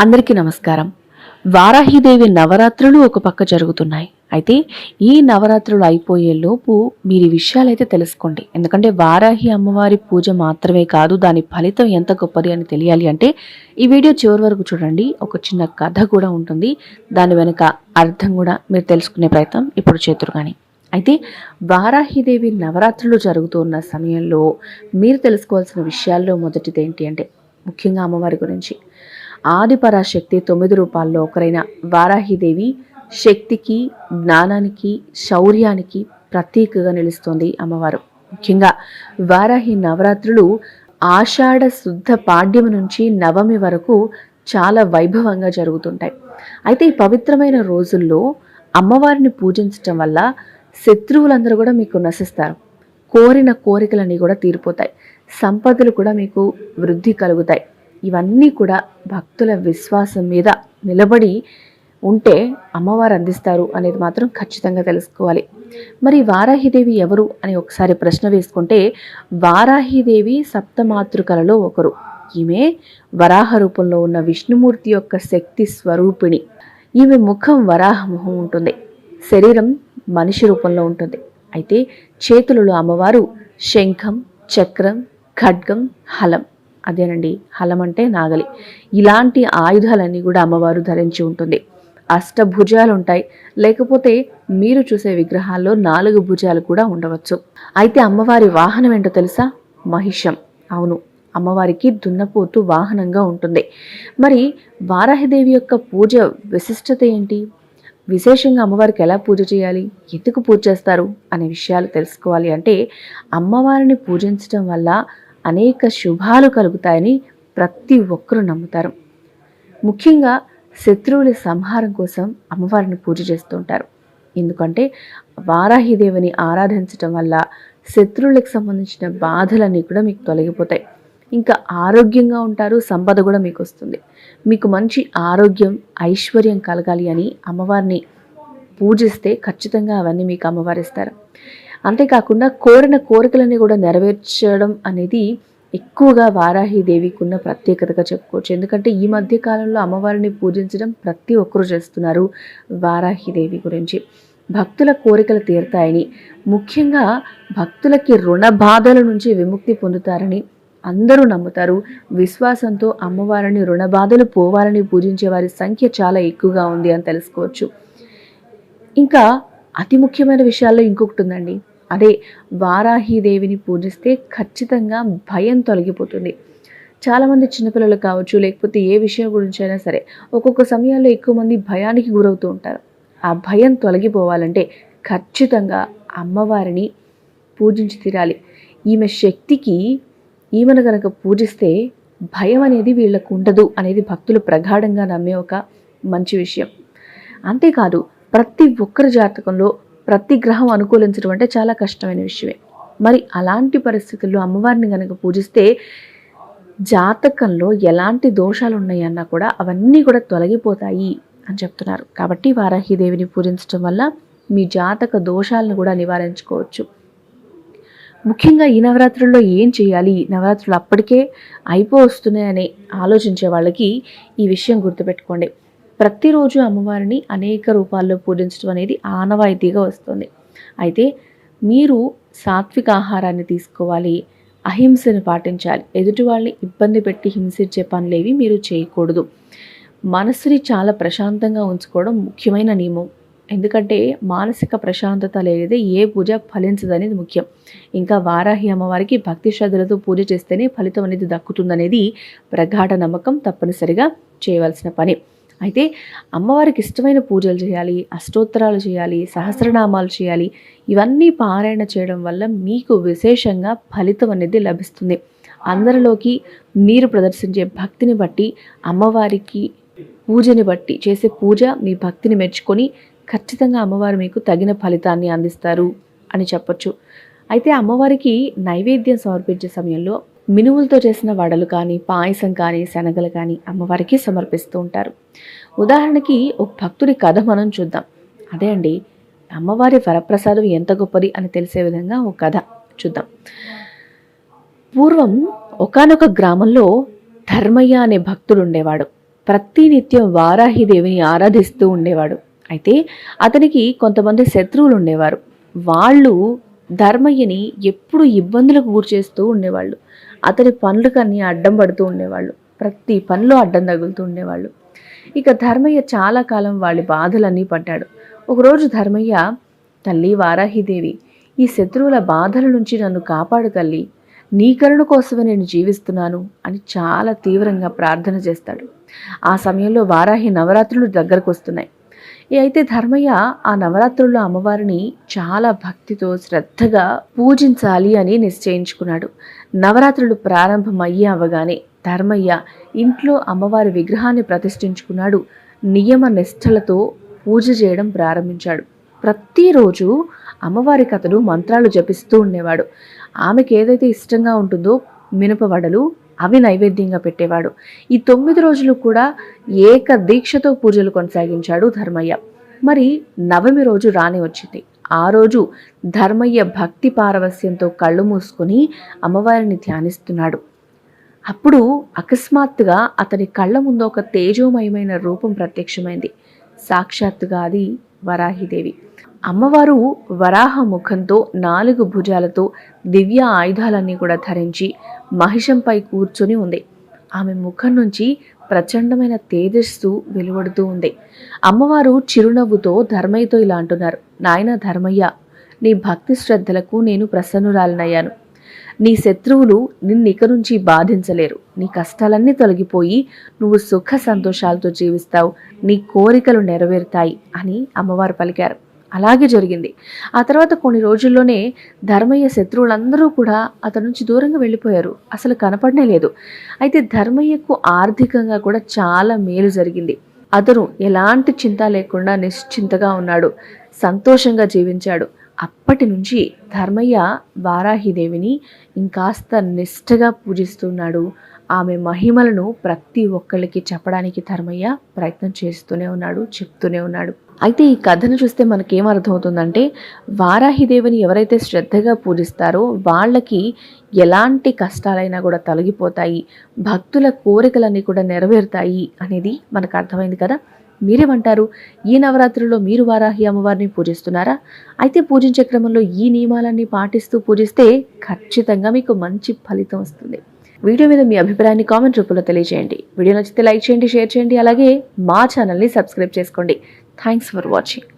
అందరికీ నమస్కారం. వారాహిదేవి నవరాత్రులు ఒక పక్క జరుగుతున్నాయి. అయితే ఈ నవరాత్రులు అయిపోయేలోపు మీరు ఈ విషయాలైతే తెలుసుకోండి. ఎందుకంటే వారాహి అమ్మవారి పూజ మాత్రమే కాదు, దాని ఫలితం ఎంత గొప్పది అని తెలియాలి అంటే ఈ వీడియో చివరి వరకు చూడండి. ఒక చిన్న కథ కూడా ఉంటుంది, దాని వెనుక అర్థం కూడా మీరు తెలుసుకునే ప్రయత్నం ఇప్పుడు చేతురు. కానీ అయితే వారాహిదేవి నవరాత్రులు జరుగుతున్న సమయంలో మీరు తెలుసుకోవాల్సిన విషయాల్లో మొదటిది ఏంటి అంటే, ముఖ్యంగా అమ్మవారి గురించి. ఆదిపరాశక్తి 9 రూపాల్లో ఒకరైన వారాహిదేవి శక్తికి, జ్ఞానానికి, శౌర్యానికి ప్రతీకగా నిలుస్తుంది అమ్మవారు. ముఖ్యంగా వారాహి నవరాత్రులు ఆషాఢ శుద్ధ పాడ్యమి నుంచి నవమి వరకు చాలా వైభవంగా జరుగుతుంటాయి. అయితే ఈ పవిత్రమైన రోజుల్లో అమ్మవారిని పూజించటం వల్ల శత్రువులందరూ కూడా మీకు నశిస్తారు, కోరిన కోరికలన్నీ కూడా తీరిపోతాయి, సంపదలు కూడా మీకు వృద్ధి కలుగుతాయి. ఇవన్నీ కూడా భక్తుల విశ్వాసం మీద నిలబడి ఉంటే అమ్మవారు అందిస్తారు అనేది మాత్రం ఖచ్చితంగా తెలుసుకోవాలి. మరి వారాహిదేవి ఎవరు అని ఒకసారి ప్రశ్న వేసుకుంటే, వారాహిదేవి సప్తమాతృకలలో ఒకరు. ఈమె వరాహ రూపంలో ఉన్న విష్ణుమూర్తి యొక్క శక్తి స్వరూపిణి. ఈమె ముఖం వరాహ ముఖం ఉంటుంది, శరీరం మనిషి రూపంలో ఉంటుంది. అయితే చేతులలో అమ్మవారు శంఖం, చక్రం, ఖడ్గం, హలం, అదేనండి హలం అంటే నాగలి, ఇలాంటి ఆయుధాలన్నీ కూడా అమ్మవారు ధరించి ఉంటుంది. అష్టభుజాలు ఉంటాయి, లేకపోతే మీరు చూసే విగ్రహాల్లో 4 భుజాలు కూడా ఉండవచ్చు. అయితే అమ్మవారి వాహనం ఏంటో తెలుసా? మహిషం. అవును, అమ్మవారికి దున్నపోతు వాహనంగా ఉంటుంది. మరి వారాహిదేవి యొక్క పూజ విశిష్టత ఏంటి? విశేషంగా అమ్మవారికి ఎలా పూజ చేయాలి, ఎందుకు పూజ చేస్తారు అనే విషయాలు తెలుసుకోవాలి అంటే, అమ్మవారిని పూజించడం వల్ల అనేక శుభాలు కలుగుతాయని ప్రతి ఒక్కరూ నమ్ముతారు. ముఖ్యంగా శత్రువుల సంహారం కోసం అమ్మవారిని పూజ చేస్తూ ఉంటారు. ఎందుకంటే వారాహిదేవిని ఆరాధించటం వల్ల శత్రువులకు సంబంధించిన బాధలన్నీ కూడా మీకు తొలగిపోతాయి. ఇంకా ఆరోగ్యంగా ఉంటారు, సంపద కూడా మీకు వస్తుంది. మీకు మంచి ఆరోగ్యం, ఐశ్వర్యం కలగాలి అని అమ్మవారిని పూజిస్తే ఖచ్చితంగా అవన్నీ మీకు అమ్మవారిస్తారు. అంతేకాకుండా కోరిన కోరికలన్నీ కూడా నెరవేర్చడం అనేది ఎక్కువగా వారాహిదేవికి ఉన్న ప్రత్యేకతగా చెప్పుకోవచ్చు. ఎందుకంటే ఈ మధ్య కాలంలో అమ్మవారిని పూజించడం ప్రతి ఒక్కరూ చేస్తున్నారు. వారాహిదేవి గురించి భక్తుల కోరికలు తీరుతాయని, ముఖ్యంగా భక్తులకి రుణ బాధల నుంచి విముక్తి పొందుతారని అందరూ నమ్ముతారు. విశ్వాసంతో అమ్మవారిని రుణ బాధలు పోవాలని పూజించే వారి సంఖ్య చాలా ఎక్కువగా ఉంది అని తెలుసుకోవచ్చు. ఇంకా అతి ముఖ్యమైన విషయాల్లో ఇంకొకటి ఉందండి. అదే వారాహిదేవిని పూజిస్తే ఖచ్చితంగా భయం తొలగిపోతుంది. చాలామంది చిన్నపిల్లలు కావచ్చు, లేకపోతే ఏ విషయం గురించి అయినా సరే ఒక్కొక్క సమయాల్లో ఎక్కువ మంది భయానికి గురవుతూ ఉంటారు. ఆ భయం తొలగిపోవాలంటే ఖచ్చితంగా అమ్మవారిని పూజించి తీరాలి. ఈమె శక్తికి ఈమెను కనుక పూజిస్తే భయం అనేది వీళ్ళకు ఉండదు అనేది భక్తులు ప్రగాఢంగా నమ్మే ఒక మంచి విషయం. అంతేకాదు, ప్రతి ఒక్కరి జాతకంలో ప్రతి గ్రహం అనుకూలించడం అంటే చాలా కష్టమైన విషయమే. మరి అలాంటి పరిస్థితుల్లో అమ్మవారిని కనుక పూజిస్తే జాతకంలో ఎలాంటి దోషాలు ఉన్నాయన్నా కూడా అవన్నీ కూడా తొలగిపోతాయి అని చెప్తున్నారు. కాబట్టి వారాహిదేవిని పూజించడం వల్ల మీ జాతక దోషాలను కూడా నివారించుకోవచ్చు. ముఖ్యంగా ఈ నవరాత్రుల్లో ఏం చేయాలి, నవరాత్రులు అప్పటికే వస్తున్నాయని ఆలోచించే వాళ్ళకి ఈ విషయం గుర్తుపెట్టుకోండి. ప్రతిరోజు అమ్మవారిని అనేక రూపాల్లో పూజించడం అనేది ఆనవాయితీగా వస్తుంది. అయితే మీరు సాత్విక ఆహారాన్ని తీసుకోవాలి, అహింసను పాటించాలి. ఎదుటి వాళ్ళని ఇబ్బంది పెట్టి హింసించే పనులేవి మీరు చేయకూడదు. మనసుని చాలా ప్రశాంతంగా ఉంచుకోవడం ముఖ్యమైన నియమం. ఎందుకంటే మానసిక ప్రశాంతత లేనిదే ఏ పూజ ఫలించదనేది ముఖ్యం. ఇంకా వారాహి అమ్మవారికి భక్తి శ్రద్ధలతో పూజ చేస్తేనే ఫలితం అనేది దక్కుతుందనేది ప్రగాఢ నమ్మకం. తప్పనిసరిగా చేయవలసిన పని. అయితే అమ్మవారికి ఇష్టమైన పూజలు చేయాలి, అష్టోత్తరాలు చేయాలి, సహస్రనామాలు చేయాలి. ఇవన్నీ పారాయణ చేయడం వల్ల మీకు విశేషంగా ఫలితం అనేది లభిస్తుంది. అందరిలోకి మీరు ప్రదర్శించే భక్తిని బట్టి, అమ్మవారికి పూజని బట్టి చేసే పూజ మీ భక్తిని మెచ్చుకొని ఖచ్చితంగా అమ్మవారు మీకు తగిన ఫలితాన్ని అందిస్తారు అని చెప్పొచ్చు. అయితే అమ్మవారికి నైవేద్యం సమర్పించే సమయంలో మినువులతో చేసిన వడలు కానీ, పాయసం కానీ, శనగలు కానీ అమ్మవారికి సమర్పిస్తూ ఉంటారు. ఉదాహరణకి ఒక భక్తుడి కథ మనం చూద్దాం. అదే అండి, అమ్మవారి వరప్రసాదం ఎంత గొప్పది అని తెలిసే విధంగా ఒక కథ చూద్దాం. పూర్వం ఒకానొక గ్రామంలో ధర్మయ్య అనే భక్తుడు ఉండేవాడు. ప్రతినిత్యం వారాహిదేవిని ఆరాధిస్తూ ఉండేవాడు. అయితే అతనికి కొంతమంది శత్రువులు ఉండేవారు. వాళ్ళు ధర్మయ్యని ఎప్పుడు ఇబ్బందులకు గురిచేస్తూ ఉండేవాళ్ళు. అతని పనులకన్నీ అడ్డం పడుతూ ఉండేవాళ్ళు. ప్రతి పనిలో అడ్డం తగులుతూ ఉండేవాళ్ళు. ఇక ధర్మయ్య చాలా కాలం వాళ్ళ బాధలన్నీ పడ్డాడు. ఒకరోజు ధర్మయ్య, తల్లి వారాహిదేవి, ఈ శత్రువుల బాధల నుంచి నన్ను కాపాడు తల్లి, నీ కరుణ కోసమే నేను జీవిస్తున్నాను అని చాలా తీవ్రంగా ప్రార్థన చేస్తాడు. ఆ సమయంలో వారాహి నవరాత్రులు దగ్గరకు వస్తున్నాయి. అయితే ధర్మయ్య ఆ నవరాత్రుల్లో అమ్మవారిని చాలా భక్తితో శ్రద్ధగా పూజించాలి అని నిశ్చయించుకున్నాడు. నవరాత్రులు ప్రారంభమయ్యే అవగానే ధర్మయ్య ఇంట్లో అమ్మవారి విగ్రహాన్ని ప్రతిష్ఠించుకున్నాడు. నియమ నిష్ఠలతో పూజ చేయడం ప్రారంభించాడు. ప్రతిరోజు అమ్మవారి కథలు మంత్రాలు జపిస్తూ ఉండేవాడు. ఆమెకి ఏదైతే ఇష్టంగా ఉంటుందో మినపవడలు అవి నైవేద్యంగా పెట్టేవాడు. ఈ 9 రోజులు కూడా ఏక దీక్షతో పూజలు కొనసాగించాడు ధర్మయ్య. మరి నవమి రోజు రాని వచ్చింది. ఆ రోజు ధర్మయ్య భక్తి పారవస్యంతో కళ్ళు మూసుకొని అమ్మవారిని ధ్యానిస్తున్నాడు. అప్పుడు అకస్మాత్తుగా అతని కళ్ళ ముందు ఒక తేజోమయమైన రూపం ప్రత్యక్షమైంది. సాక్షాత్తుగా అది వరాహిదేవి. అమ్మవారు వరాహ ముఖంతో 4 భుజాలతో దివ్య ఆయుధాలన్నీ కూడా ధరించి మహిషంపై కూర్చొని ఉంది. ఆమె ముఖం నుంచి ప్రచండమైన తేజస్సు వెలువడుతూ ఉంది. అమ్మవారు చిరునవ్వుతో ధర్మయ్యతో ఇలా అంటున్నారు, నాయన ధర్మయ్య, నీ భక్తి శ్రద్ధలకు నేను ప్రసన్నురాలనయ్యాను. నీ శత్రువులు నిన్నిక నుంచి బాధించలేరు. నీ కష్టాలన్నీ తొలగిపోయి నువ్వు సుఖ సంతోషాలతో జీవిస్తావు. నీ కోరికలు నెరవేరుతాయి అని అమ్మవారు పలికారు. అలాగే జరిగింది. ఆ తర్వాత కొన్ని రోజుల్లోనే ధర్మయ్య శత్రువులందరూ కూడా అతని నుంచి దూరంగా వెళ్ళిపోయారు. అసలు కనపడనే లేదు. అయితే ధర్మయ్యకు ఆర్థికంగా కూడా చాలా మేలు జరిగింది. అతను ఎలాంటి చింత లేకుండా నిశ్చింతగా ఉన్నాడు. సంతోషంగా జీవించాడు. అప్పటి నుంచి ధర్మయ్య వారాహిదేవిని ఇంకాస్త నిష్ఠగా పూజిస్తున్నాడు. ఆమె మహిమలను ప్రతి ఒక్కళ్ళకి చెప్పడానికి ధర్మయ్య ప్రయత్నం చేస్తూనే ఉన్నాడు, చెప్తూనే ఉన్నాడు. అయితే ఈ కథను చూస్తే మనకేం అర్థమవుతుందంటే, వారాహిదేవిని ఎవరైతే శ్రద్ధగా పూజిస్తారో వాళ్ళకి ఎలాంటి కష్టాలైనా కూడా తొలగిపోతాయి, భక్తుల కోరికలన్నీ కూడా నెరవేరుతాయి అనేది మనకు అర్థమైంది కదా. మీరేమంటారు? ఈ నవరాత్రుల్లో మీరు వారాహి అమ్మవారిని పూజిస్తున్నారా? అయితే పూజించే క్రమంలో ఈ నియమాలన్నీ పాటిస్తూ పూజిస్తే ఖచ్చితంగా మీకు మంచి ఫలితం వస్తుంది. వీడియో మీద మీ అభిప్రాయాన్ని కామెంట్ రూపంలో తెలియజేయండి. వీడియో నచ్చితే లైక్ చేయండి, షేర్ చేయండి, అలాగే మా ఛానల్ని సబ్స్క్రైబ్ చేసుకోండి. Thanks for watching.